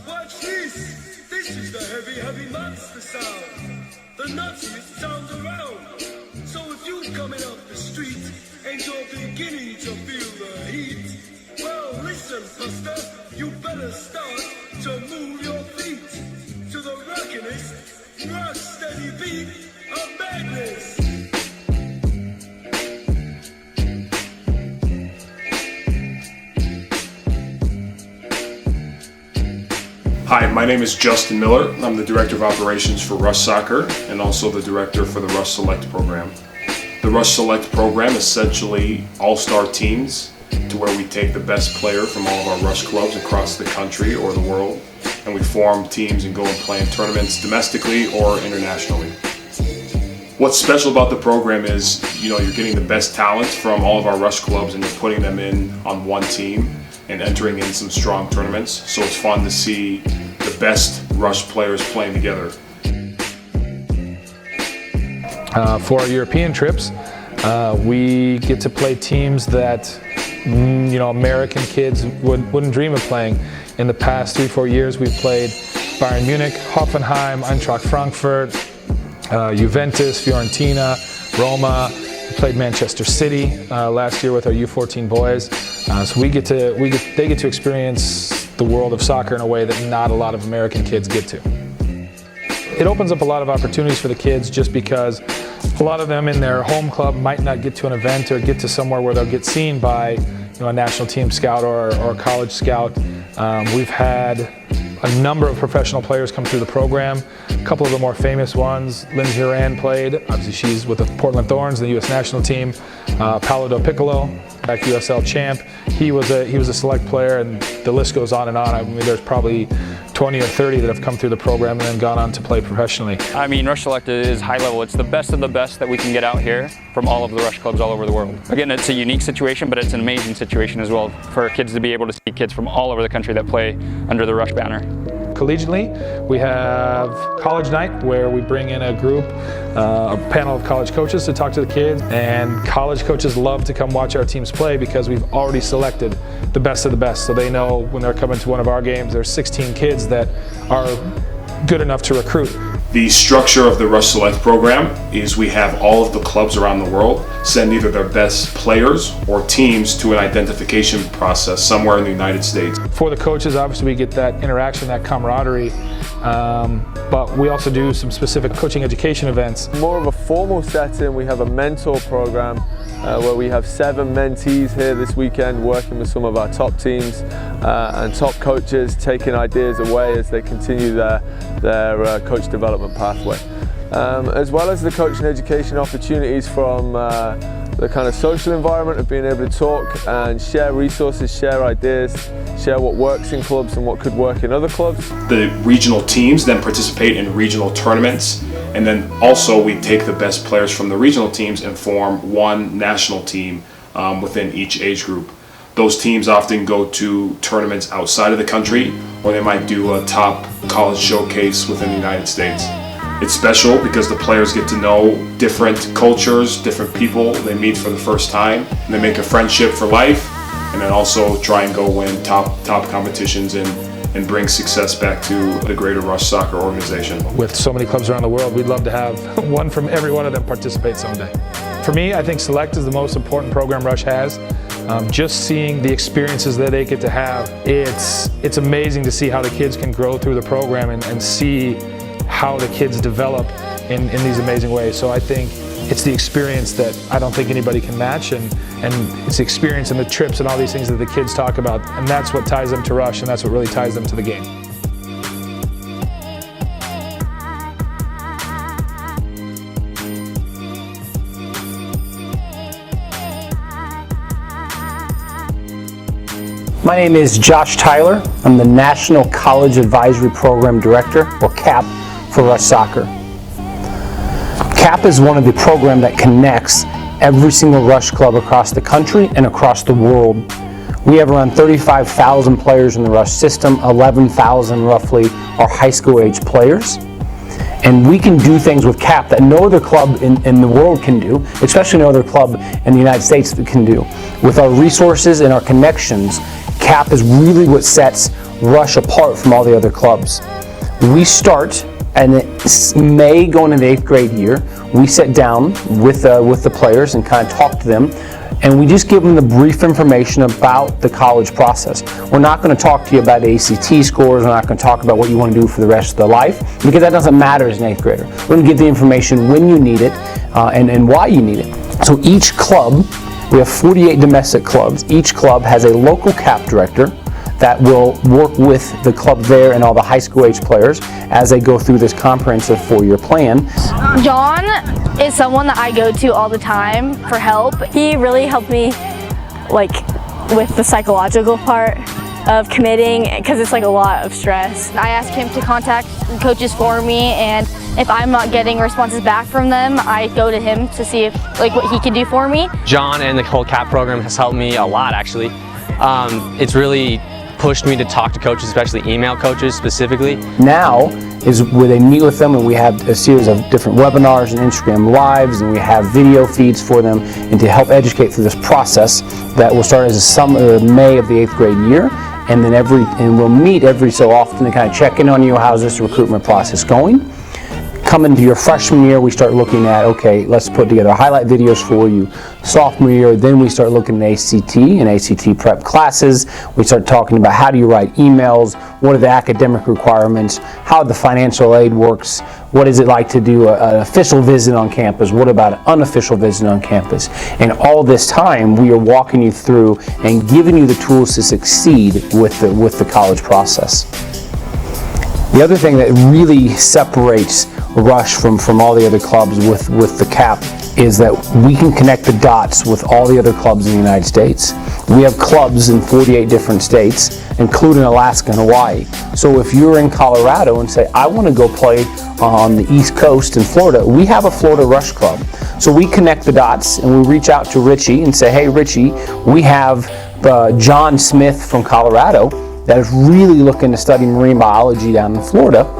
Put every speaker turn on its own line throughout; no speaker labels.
Watch this! This is the heavy monster sound. The nuttiest sound around. So if you're coming up the street and you're beginning to feel the heat, well, listen, Buster, you better start to move your feet to the rockinest, rock steady beat of madness.
Hi, my name is Justin Miller. I'm the Director of Operations for Rush Soccer and also the Director for the Rush Select program. The Rush Select program is essentially all-star teams to where we take the best player from all of our Rush clubs across the country or the world, and we form teams and go and play in tournaments domestically or internationally. What's special about the program is, you're getting the best talent from all of our Rush clubs and you're putting them in on one team and entering in some strong tournaments. So it's fun to see the best Rush players playing together.
For our European trips, we get to play teams that American kids wouldn't dream of playing. In the past 3-4 years, we've played Bayern Munich, Hoffenheim, Eintracht Frankfurt, Juventus, Fiorentina, Roma. We played Manchester City last year with our U14 boys. So they get to experience the world of soccer in a way that not a lot of American kids get to. It opens up a lot of opportunities for the kids just because a lot of them in their home club might not get to an event or get to somewhere where they'll get seen by a national team scout or a college scout. We've had a number of professional players come through the program. A couple of the more famous ones, Lindsay Horan played. Obviously she's with the Portland Thorns, the U.S. national team. Paolo Del Piccolo, back USL champ. He was a select player, and the list goes on and on. I mean, there's probably 20 or 30 that have come through the program and then gone on to play professionally.
I mean, Rush Select is high level. It's the best of the best that we can get out here from all of the Rush clubs all over the world. Again, it's a unique situation, but it's an amazing situation as well for kids to be able to see kids from all over the country that play under the Rush banner.
Collegiately, we have college night where we bring in a group, a panel of college coaches to talk to the kids, and college coaches love to come watch our teams play because we've already selected the best of the best. So they know when they're coming to one of our games, there's 16 kids that are good enough to recruit.
The structure of the Rush Select program is we have all of the clubs around the world send either their best players or teams to an identification process somewhere in the United States.
For the coaches, obviously we get that interaction, that camaraderie, but we also do some specific coaching education events.
More of a formal setting, we have a mentor program where we have 7 mentees here this weekend working with some of our top teams and top coaches, taking ideas away as they continue their coach development pathway. As well as the coaching education opportunities from the kind of social environment of being able to talk and share resources, share ideas, share what works in clubs and what could work in other clubs.
The regional teams then participate in regional tournaments, and then also we take the best players from the regional teams and form one national team within each age group. Those teams often go to tournaments outside of the country, or they might do a top college showcase within the United States. It's special because the players get to know different cultures, different people they meet for the first time, and they make a friendship for life, and then also try and go win top competitions and bring success back to the greater Rush Soccer organization.
With so many clubs around the world, we'd love to have one from every one of them participate someday. For me, I think Select is the most important program Rush has. Just seeing the experiences that they get to have, it's amazing to see how the kids can grow through the program and see how the kids develop in these amazing ways. So I think it's the experience that I don't think anybody can match, and it's the experience and the trips and all these things that the kids talk about, and that's what ties them to Rush, and that's what really ties them to the game.
My name is Josh Tyler. I'm the National College Advisory Program Director, or CAP, for Rush Soccer. CAP is one of the programs that connects every single Rush club across the country and across the world. We have around 35,000 players in the Rush system, 11,000 roughly are high school age players. And we can do things with CAP that no other club in the world can do, especially no other club in the United States can do. With our resources and our connections, CAP is really what sets Rush apart from all the other clubs. We start, and it's May going into the 8th grade year, we sit down with the players and kind of talk to them, and we just give them the brief information about the college process. We're not going to talk to you about ACT scores, we're not going to talk about what you want to do for the rest of their life, because that doesn't matter as an 8th grader. We're going to give the information when you need it and why you need it. So each club, we have 48 domestic clubs, each club has a local CAP director that will work with the club there and all the high school age players as they go through this comprehensive 4-year plan.
John is someone that I go to all the time for help. He really helped me like with the psychological part of committing, because it's like a lot of stress. I ask him to contact coaches for me, and if I'm not getting responses back from them, I go to him to see if what he can do for me.
John and the whole CAP program has helped me a lot, actually. It's really pushed me to talk to coaches, especially email coaches specifically.
Now is where they meet with them, and we have a series of different webinars and Instagram lives, and we have video feeds for them, and to help educate through this process that will start as a summer, May of the 8th grade year, and then we'll meet every so often to kind of check in on you. How's this recruitment process going? Coming to your freshman year, we start looking at, okay, let's put together highlight videos for you. Sophomore year, then we start looking at ACT and ACT prep classes. We start talking about how do you write emails, what are the academic requirements, how the financial aid works, what is it like to do an official visit on campus, what about an unofficial visit on campus. And all this time, we are walking you through and giving you the tools to succeed with the college process. The other thing that really separates Rush from all the other clubs with the CAP is that we can connect the dots with all the other clubs in the United States. We have clubs in 48 different states, including Alaska and Hawaii. So if you're in Colorado and say, I want to go play on the East Coast in Florida, we have a Florida Rush club. So we connect the dots and we reach out to Richie and say, hey Richie, we have John Smith from Colorado that is really looking to study marine biology down in Florida.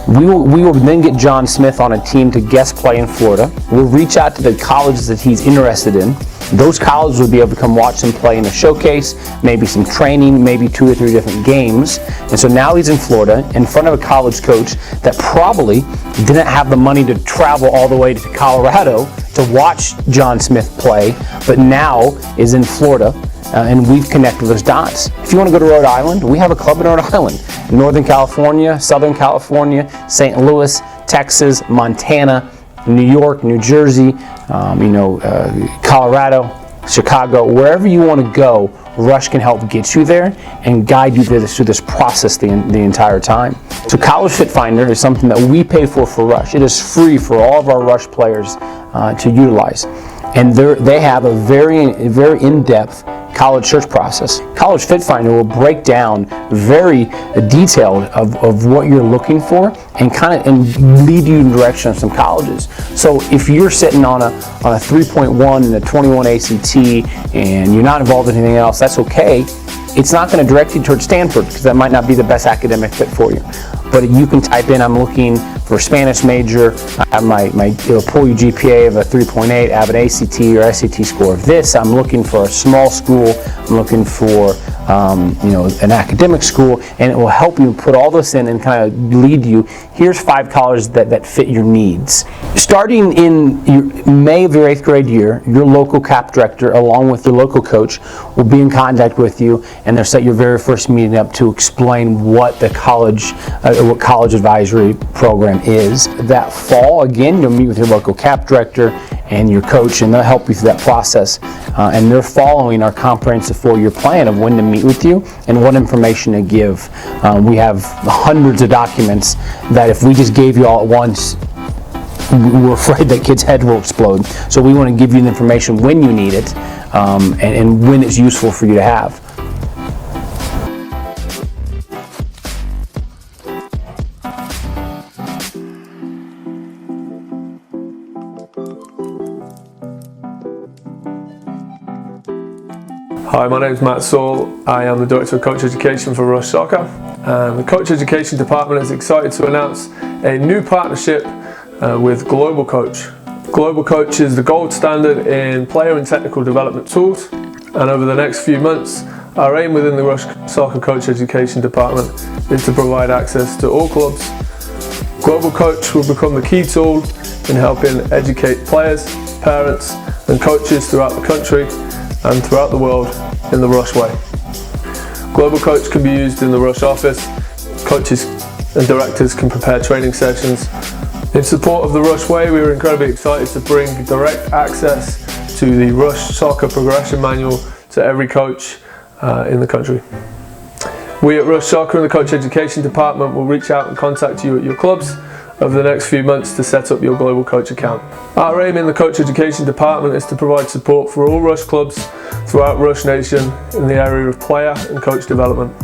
We will then get John Smith on a team to guest play in Florida. We'll reach out to the colleges that he's interested in. Those colleges will be able to come watch him play in a showcase, maybe some training, maybe 2 or 3 different games. And so now he's in Florida in front of a college coach that probably didn't have the money to travel all the way to Colorado to watch John Smith play, but now is in Florida. And we've connected those dots. If you want to go to Rhode Island, we have a club in Rhode Island. Northern California, Southern California, St. Louis, Texas, Montana, New York, New Jersey, Colorado, Chicago, wherever you want to go, Rush can help get you there and guide you through this process the entire time. So College Fit Finder is something that we pay for Rush. It is free for all of our Rush players to utilize. And they have a very in-depth college search process. College Fit Finder will break down very detailed of what you're looking for and lead you in the direction of some colleges. So if you're sitting on a 3.1 and a 21 ACT and you're not involved in anything else, that's okay. It's not going to direct you towards Stanford because that might not be the best academic fit for you. But you can type in, I'm looking for a Spanish major, I have it'll pull you GPA of a 3.8, I have an ACT or SAT score of this, I'm looking for a small school, I'm looking for an academic school, and it will help you put all this in and kind of lead you, here's 5 colleges that fit your needs. Starting in May of your 8th grade year, your local CAP director along with your local coach will be in contact with you, and they'll set your very first meeting up to explain what the college advisory program is. That fall, again, you'll meet with your local CAP director and your coach, and they'll help you through that process. And they're following our comprehensive 4-year plan of when to meet with you and what information to give. We have hundreds of documents that if we just gave you all at once, we're afraid that kids' heads will explode. So we want to give you the information when you need it and when it's useful for you to have.
Hi, my name is Matt Saul. I am the Director of Coach Education for Rush Soccer. The Coach Education Department is excited to announce a new partnership with Global Coach. Global Coach is the gold standard in player and technical development tools, and over the next few months Our aim within the Rush Soccer Coach Education Department is to provide access to all clubs. Global Coach will become the key tool in helping educate players, parents and coaches throughout the country and throughout the world in the Rush way. Global Coach can be used in the Rush office. Coaches and directors can prepare training sessions. In support of the Rush way, we were incredibly excited to bring direct access to the Rush Soccer Progression Manual to every coach in the country. We at Rush Soccer and the Coach Education Department will reach out and contact you at your clubs over the next few months to set up your Global Coach account. Our aim in the Coach Education Department is to provide support for all Rush clubs throughout Rush Nation in the area of player and coach development.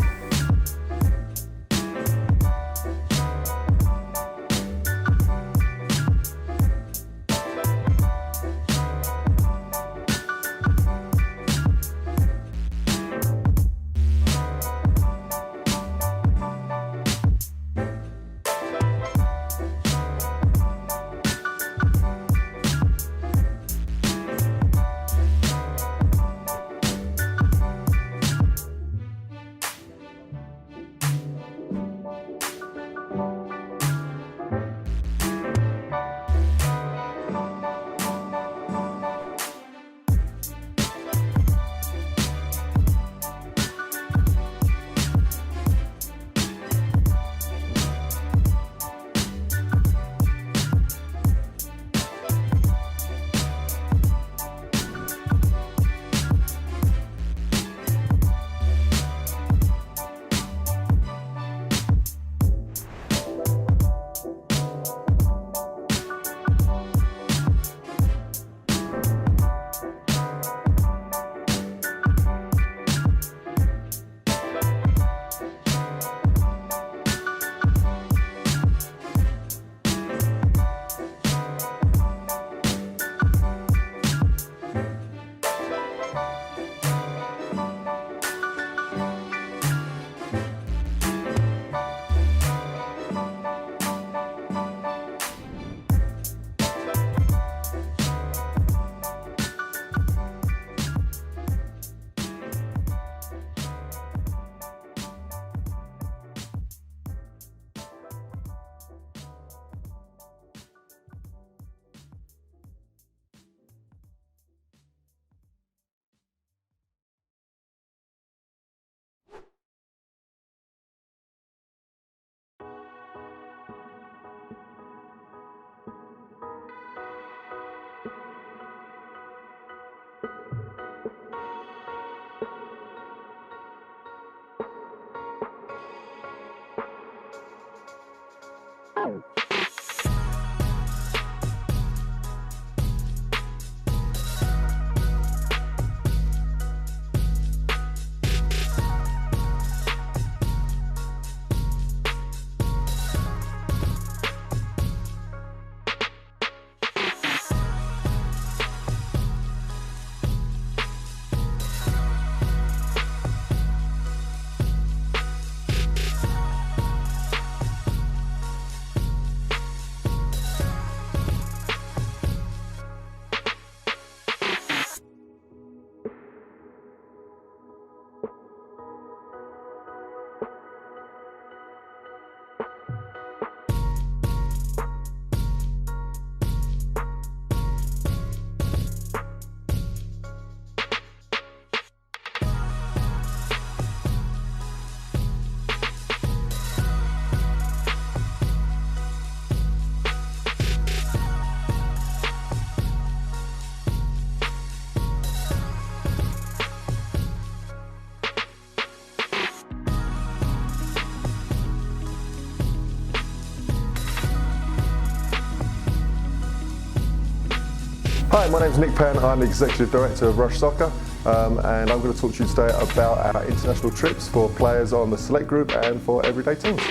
Hi, my name is Nick Penn. I'm the Executive Director of Rush Soccer, and I'm going to talk to you today about our international trips for players on the Select group and for everyday teams.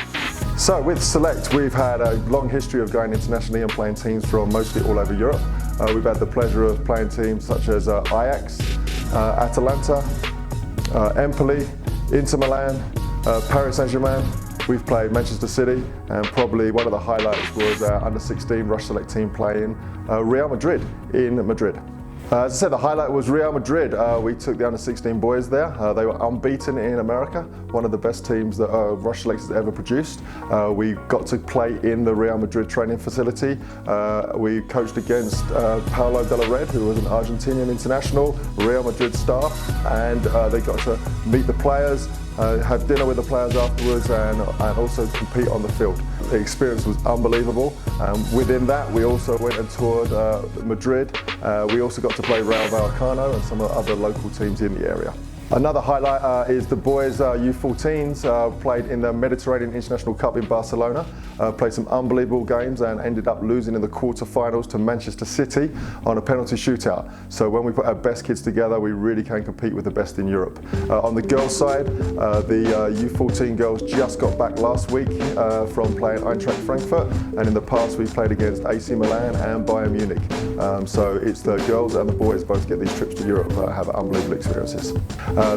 So with Select, we've had a long history of going internationally and playing teams from mostly all over Europe. We've had the pleasure of playing teams such as Ajax, Atalanta, Empoli, Inter Milan, Paris Saint-Germain. We've played Manchester City, and probably one of the highlights was our under-16 Rush Select team playing Real Madrid in Madrid. As I said, the highlight was Real Madrid. We took the under-16 boys there. They were unbeaten in America, one of the best teams that Rush Select has ever produced. We got to play in the Real Madrid training facility. We coached against Paulo de la Red, who was an Argentinian international, Real Madrid star, and they got to meet the players, have dinner with the players afterwards, and also compete on the field. The experience was unbelievable. Within that, we also went and toured Madrid. We also got to play Rayo Vallecano and some of the other local teams in the area. Another highlight is the boys' U14s played in the Mediterranean International Cup in Barcelona, played some unbelievable games and ended up losing in the quarterfinals to Manchester City on a penalty shootout. So when we put our best kids together, we really can compete with the best in Europe. On the girls' side, the U14 girls just got back last week from playing Eintracht Frankfurt, and in the past we played against AC Milan and Bayern Munich. So it's the girls and the boys both get these trips to Europe, have unbelievable experiences.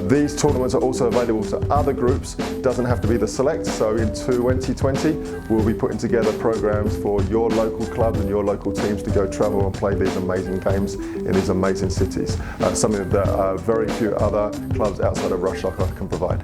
These tournaments are also available to other groups, doesn't have to be the select, so in 2020 we'll be putting together programs for your local clubs and your local teams to go travel and play these amazing games in these amazing cities, something that very few other clubs outside of Rush Soccer can provide.